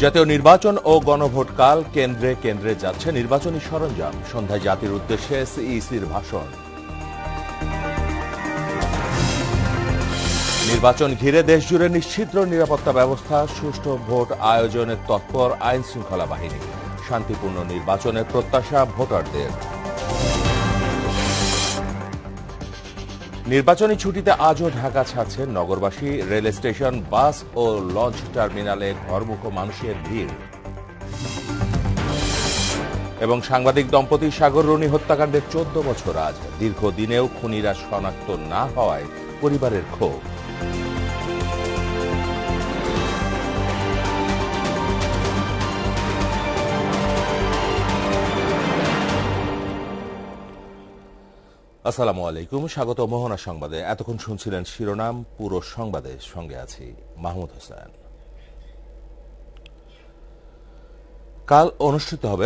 জাতীয় নির্বাচন ও গণভোটকাল কেন্দ্রে কেন্দ্রে যাচ্ছে নির্বাচনী সরঞ্জাম। সন্ধ্যায় জাতির উদ্দেশ্যে সিইসির ভাষণ। নির্বাচন ঘিরে দেশজুড়ে নিশ্ছিদ্র নিরাপত্তা ব্যবস্থা, সুষ্ঠু ভোট আয়োজনের তৎপর আইন শৃঙ্খলা বাহিনী। শান্তিপূর্ণ নির্বাচনের প্রত্যাশা ভোটারদের। নির্বাচনী ছুটিতে আজও ঢাকা ছাড়ছেন নগরবাসী। রেল স্টেশন, বাস ও লঞ্চ টার্মিনালে ঘরমুখো মানুষের ভিড়। এবং সাংবাদিক দম্পতি সাগর রুনি হত্যাকাণ্ডের 14 বছর আজ। দীর্ঘদিনেও খুনিরা শনাক্ত না হওয়ায় পরিবারের ক্ষোভ। আসসালামু আলাইকুম, স্বাগত মোহনা সংবাদে। এতক্ষণ শুনছিলেন শিরোনাম, পুরো সংবাদে সঙ্গে আছি মাহমুদ হোসেন। কাল অনুষ্ঠিত হবে